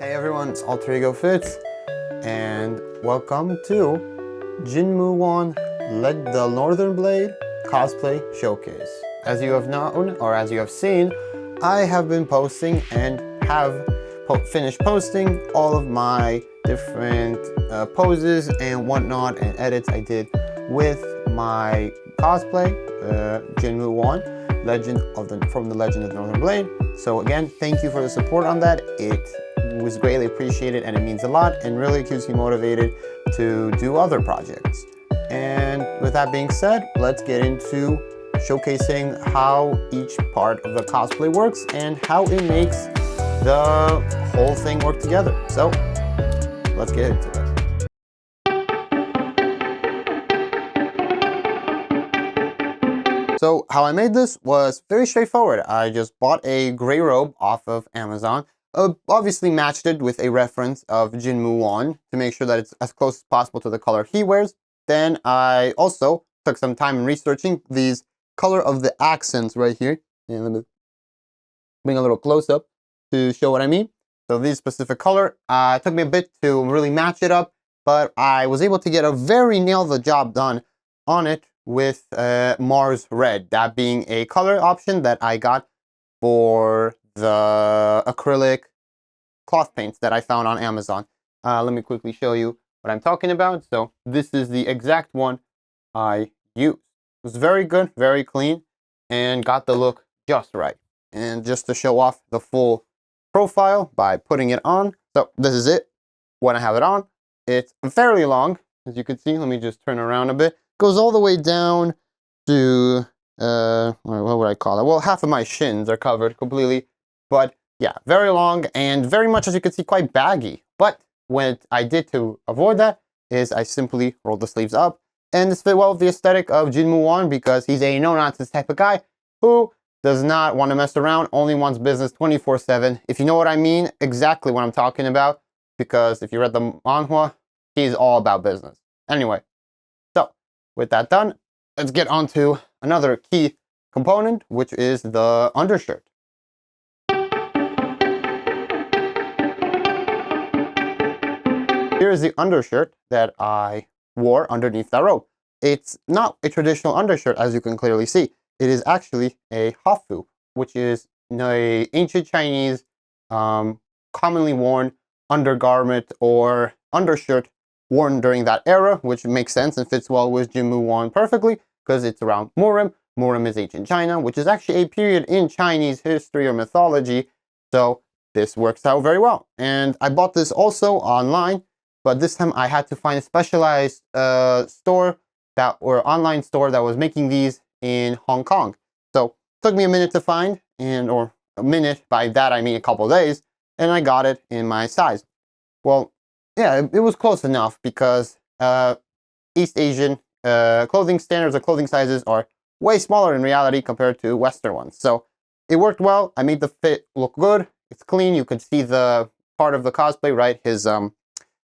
Hey everyone, it's Alter Ego Fits, and welcome to Jinmu Won The Northern Blade Cosplay Showcase. As you have known, or as you have seen, I have been posting and have finished posting all of my different poses and whatnot and edits I did with my cosplay, Jinmu Won, from the Legend of the Northern Blade. So again, thank you for the support on that. It was greatly appreciated and it means a lot and really keeps me motivated to do other projects. And with that being said, let's get into showcasing how each part of the cosplay works and how it makes the whole thing work together. So let's get into it. So how I made this was very straightforward. I just bought a gray robe off of Amazon. Obviously matched it with a reference of Jinmu Won to make sure that it's as close as possible to the color he wears. Then I also took some time in researching these color of the accents right here. And let me bring a little close up to show what I mean. So these specific color, it took me a bit to really match it up, but I was able to get a very nail the job done on it with Mars Red, that being a color option that I got for the acrylic cloth paints that I found on Amazon. Let me quickly show you what I'm talking about. So this is the exact one I used. It was very good, very clean, and got the look just right. And just to show off the full profile by putting it on. So this is it when I have it on. It's fairly long, as you can see. Let me just turn around a bit. Goes all the way down to what would I call it? Well, half of my shins are covered completely, but yeah, very long and very much, as you can see, quite baggy. But what I did to avoid that is I simply rolled the sleeves up, and this fit well with the aesthetic of Jinmu Won because he's a no-nonsense type of guy who does not want to mess around, only wants business 24/7. If you know what I mean, exactly what I'm talking about, because if you read the manhwa, he's all about business. Anyway, so with that done, let's get on to another key component, which is the undershirt. Here's the undershirt that I wore underneath that robe. It's not a traditional undershirt, as you can clearly see. It is actually a hafu, which is an ancient Chinese, commonly worn undergarment or undershirt worn during that era, which makes sense and fits well with Jinmu Won perfectly because it's around Murim. Murim is ancient China, which is actually a period in Chinese history or mythology. So this works out very well. And I bought this also online, but this time I had to find a specialized online store that was making these in Hong Kong. So it took me a minute to find, or a minute, by that I mean a couple of days, and I got it in my size. Well, yeah, it was close enough because East Asian clothing standards or clothing sizes are way smaller in reality compared to Western ones. So it worked well. I made the fit look good. It's clean. You can see the part of the cosplay, right? His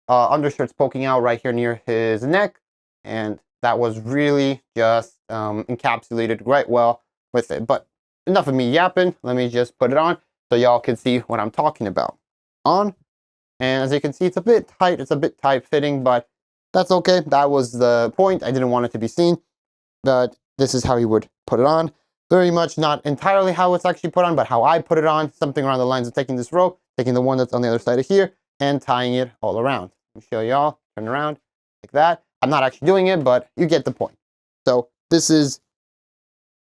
undershirt's poking out right here near his neck, and that was really just encapsulated right well with it. But enough of me yapping. Let me just put it on so y'all can see what I'm talking about. On, and as you can see, it's a bit tight. It's a bit tight fitting, but that's okay. That was the point. I didn't want it to be seen, but this is how you would put it on. Very much not entirely how it's actually put on, but how I put it on. Something around the lines of taking this rope, taking the one that's on the other side of here, and tying it all around. Let me show y'all. Turn around like that. I'm not actually doing it, but you get the point. So this is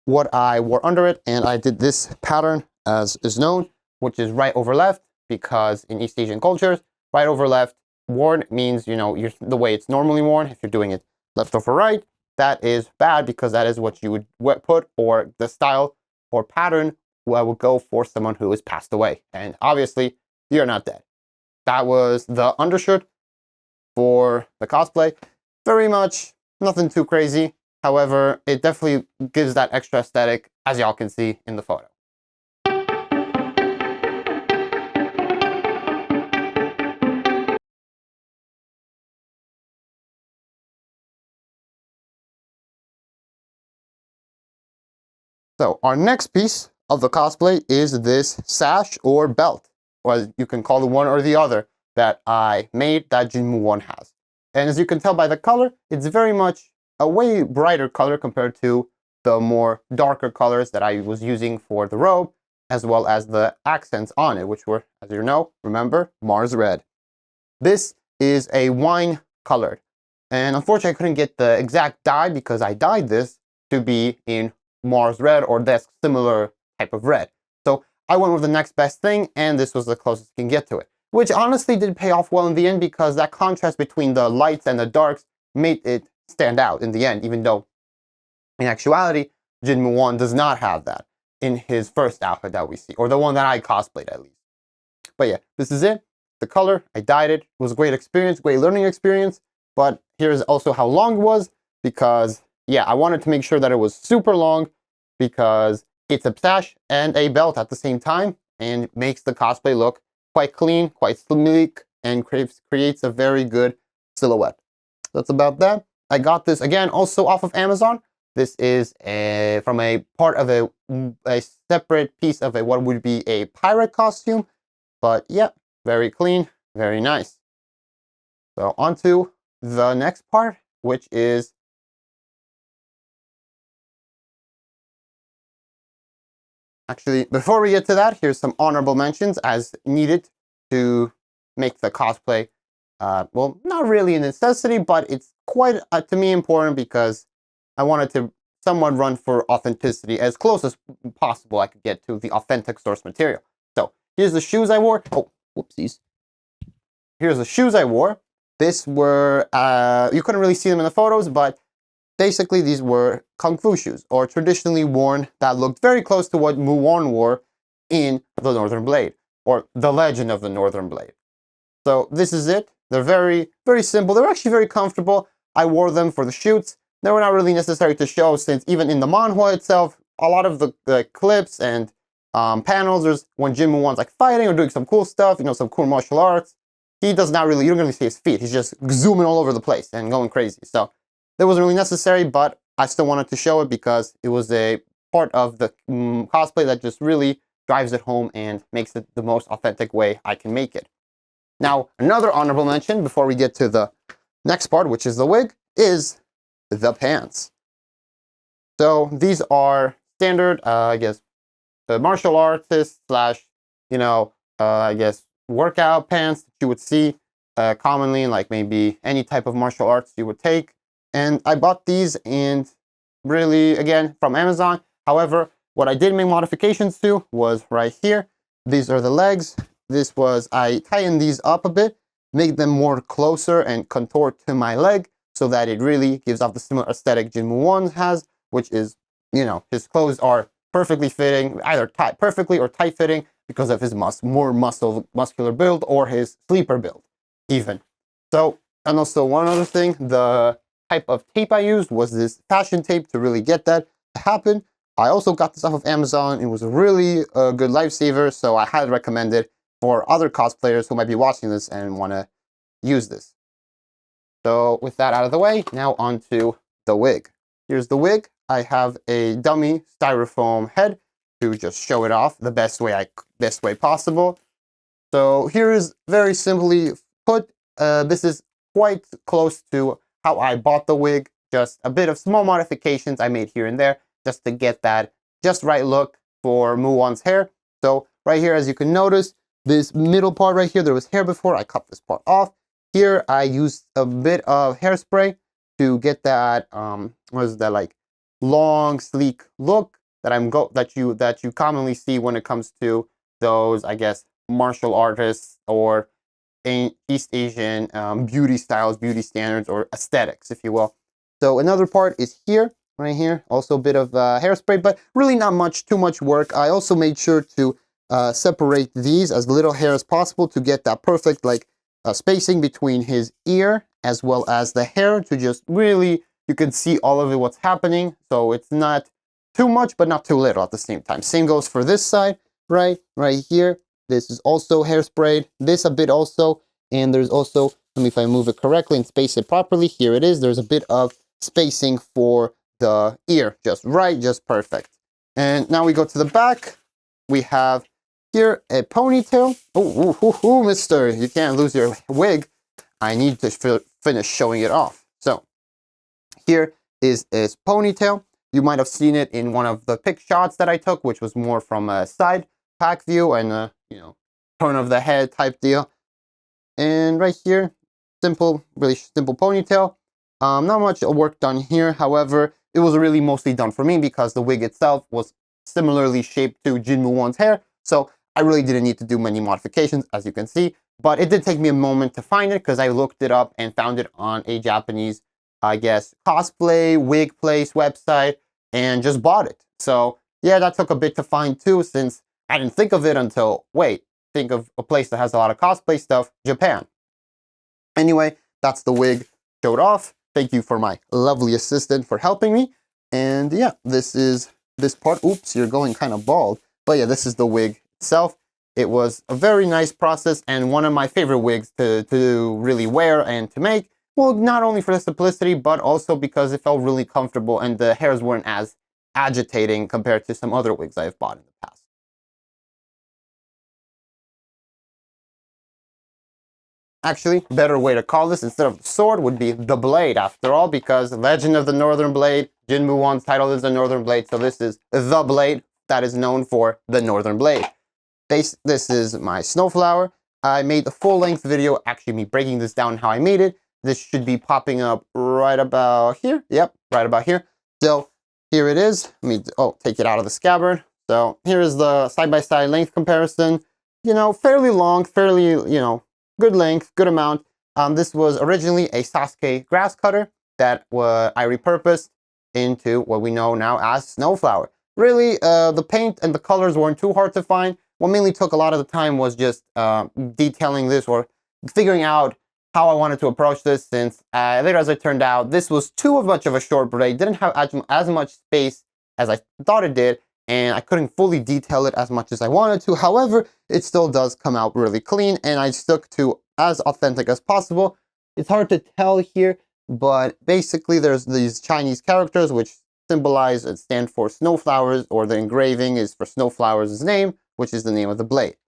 what I wore under it, and I did this pattern as is known, which is right over left, because in East Asian cultures, right over left worn means, you know, the way it's normally worn. If you're doing it left over right, that is bad because that is what you would put, or the style or pattern would go for someone who has passed away. And obviously, you're not dead. That was the undershirt for the cosplay. Very much nothing too crazy. However, it definitely gives that extra aesthetic, as y'all can see in the photo. So our next piece of the cosplay is this sash or belt, or you can call it one or the other, that I made that Jinmu 1 has. And as you can tell by the color, it's very much a way brighter color compared to the more darker colors that I was using for the robe, as well as the accents on it, which were, as you know, remember, Mars Red. This is a wine colored. And unfortunately, I couldn't get the exact dye because I dyed this to be in Mars Red or that similar type of red. So I went with the next best thing, and this was the closest you can get to it. Which honestly did pay off well in the end because that contrast between the lights and the darks made it stand out in the end, even though in actuality, Jinmu 1 does not have that in his first outfit that we see, or the one that I cosplayed at least. But yeah, this is it. The color, I dyed it. It was a great experience, great learning experience. But here's also how long it was, because yeah, I wanted to make sure that it was super long because it's a sash and a belt at the same time, and makes the cosplay look quite clean, quite sleek, and creates a very good silhouette. That's about that. I got this again also off of Amazon. This is from a part of a separate piece of what would be a pirate costume. But yeah, very clean, very nice. So on to the next part, which is actually, before we get to that, here's some honorable mentions as needed to make the cosplay, well, not really a necessity, but it's quite, to me, important because I wanted to somewhat run for authenticity as close as possible I could get to the authentic source material. So here's the shoes I wore. Oh, whoopsies. Here's the shoes I wore. This were, you couldn't really see them in the photos, but basically these were Kung Fu shoes, or traditionally worn, that looked very close to what Muon wore in the Northern Blade, or the Legend of the Northern Blade. So this is it. They're very, very simple. They're actually very comfortable. I wore them for the shoots. They were not really necessary to show, since even in the manhwa itself, a lot of the clips and panels, there's when Jinmu Wan's like fighting or doing some cool stuff, you know, some cool martial arts. He does not really, you don't really see his feet. He's just zooming all over the place and going crazy. So that wasn't really necessary, but I still wanted to show it because it was a part of the cosplay that just really drives it home and makes it the most authentic way I can make it. Now, another honorable mention before we get to the next part, which is the wig, is the pants. So these are standard, I guess, martial artist slash, you know, I guess, workout pants that you would see commonly in like maybe any type of martial arts you would take. And I bought these, and really, again, from Amazon. However, what I did make modifications to was right here. These are the legs. This was, I tightened these up a bit, make them more closer and contort to my leg so that it really gives off the similar aesthetic Jinmu Wan has, which is, you know, his clothes are perfectly fitting, either tight perfectly or tight fitting because of his more muscular build, or his sleeper build even. So, and also one other thing, the type of tape I used was this fashion tape to really get that to happen. I also got this off of Amazon. It was a really good lifesaver, so I highly recommend it for other cosplayers who might be watching this and want to use this. So with that out of the way, now on to the wig. Here's the wig. I have a dummy styrofoam head to just show it off the best way possible. So here is very simply put. This is quite close to how I bought the wig. Just a bit of small modifications I made here and there just to get that just right look for Muon's hair. So right here, as you can notice, this middle part right here, there was hair before. I cut this part off. Here I used a bit of hairspray to get that what is that, like long sleek look that you commonly see when it comes to those, I guess, martial artists or East Asian beauty styles, beauty standards, or aesthetics, if you will. So another part is here, right here, also a bit of hairspray, but really not too much work. I also made sure to separate these as little hair as possible to get that perfect like spacing between his ear as well as the hair, to just really, you can see all of it, what's happening. So it's not too much, but not too little at the same time. Same goes for this side, right here. This is also hairsprayed, this a bit also, and there's also, let me, if I move it correctly and space it properly, here it is, there's a bit of spacing for the ear, just right, just perfect. And now we go to the back. We have here, a ponytail. Oh, mister, you can't lose your wig. I need to finish showing it off. So here is his ponytail. You might have seen it in one of the pic shots that I took, which was more from a side pack view and a, turn of the head type deal. And right here, simple, really simple ponytail. Not much work done here. However, it was really mostly done for me because the wig itself was similarly shaped to Jinmu Won's hair. So I really didn't need to do many modifications, as you can see. But it did take me a moment to find it because I looked it up and found it on a Japanese, I guess, cosplay, wig place website, and just bought it. So yeah, that took a bit to find too, since I didn't think of it until, wait, think of a place that has a lot of cosplay stuff, Japan. Anyway, that's the wig showed off. Thank you for my lovely assistant for helping me. And yeah, this is this part. Oops, you're going kind of bald. But yeah, this is the wig itself. It was a very nice process and one of my favorite wigs to really wear and to make. Well, not only for the simplicity, but also because it felt really comfortable and the hairs weren't as agitating compared to some other wigs I've bought in the past. Actually, better way to call this instead of the sword would be the blade after all, because Legend of the Northern Blade, Jinmu Won's title is the Northern Blade, so this is the blade that is known for the Northern Blade. This is my Snowflower. I made a full-length video, actually me breaking this down how I made it. This should be popping up right about here. Yep, right about here. So here it is. Let me take it out of the scabbard. So here is the side-by-side length comparison. Fairly long, fairly, good length, good amount. This was originally a Sasuke grass cutter that I repurposed into what we know now as Snowflower. Really, the paint and the colors weren't too hard to find. What mainly took a lot of the time was just detailing this or figuring out how I wanted to approach this, since later as it turned out, this was too much of a short blade, didn't have as much space as I thought it did, and I couldn't fully detail it as much as I wanted to. However, it still does come out really clean, and I stuck to as authentic as possible. It's hard to tell here, but basically there's these Chinese characters which symbolize and stand for snowflowers, or the engraving is for Snowflower's name, which is the name of the blade.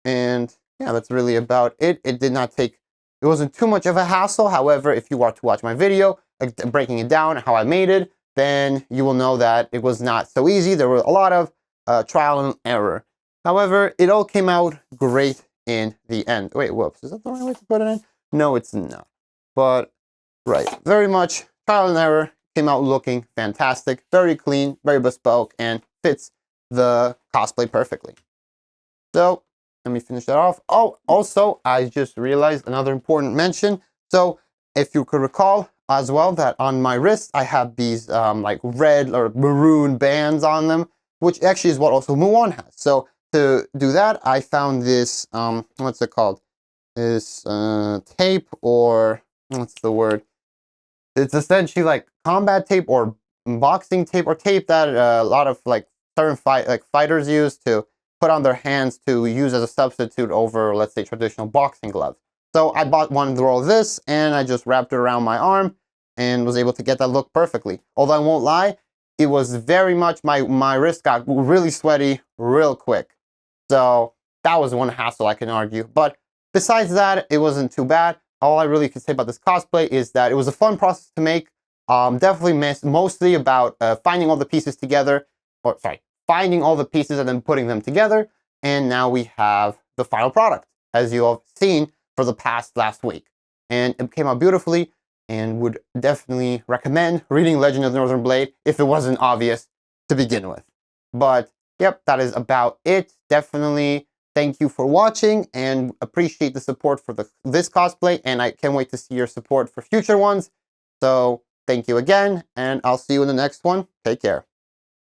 And yeah, that's really about it. It wasn't too much of a hassle. However, if you want to watch my video, breaking it down, how I made it, then you will know that it was not so easy. There were a lot of trial and error. However, it all came out great in the end. Wait, whoops, is that the right way to put it in? No, it's not. But, right, very much trial and error. Came out looking fantastic, very clean, very bespoke, and fits the cosplay perfectly. So, let me finish that off. Oh, also, I just realized another important mention. So, if you could recall as well, that on my wrist, I have these like red or maroon bands on them, which actually is what also Muon has. So, to do that, I found this, what's it called? This tape, or what's the word? It's essentially like combat tape or boxing tape, or tape that a lot of like certain fighters use to put on their hands to use as a substitute over, let's say, traditional boxing gloves. So I bought one roll of this and I just wrapped it around my arm and was able to get that look perfectly. Although I won't lie, it was very much, my wrist got really sweaty real quick. So that was one hassle I can argue. But besides that, it wasn't too bad. All I really can say about this cosplay is that it was a fun process to make. Definitely mostly about finding all the pieces together, or sorry, finding all the pieces and then putting them together. And now we have the final product, as you have seen for the last week. And it came out beautifully, and would definitely recommend reading Legend of the Northern Blade if it wasn't obvious to begin with. But yep, that is about it. Definitely thank you for watching, and appreciate the support for this cosplay, and I can't wait to see your support for future ones. So thank you again, and I'll see you in the next one. Take care.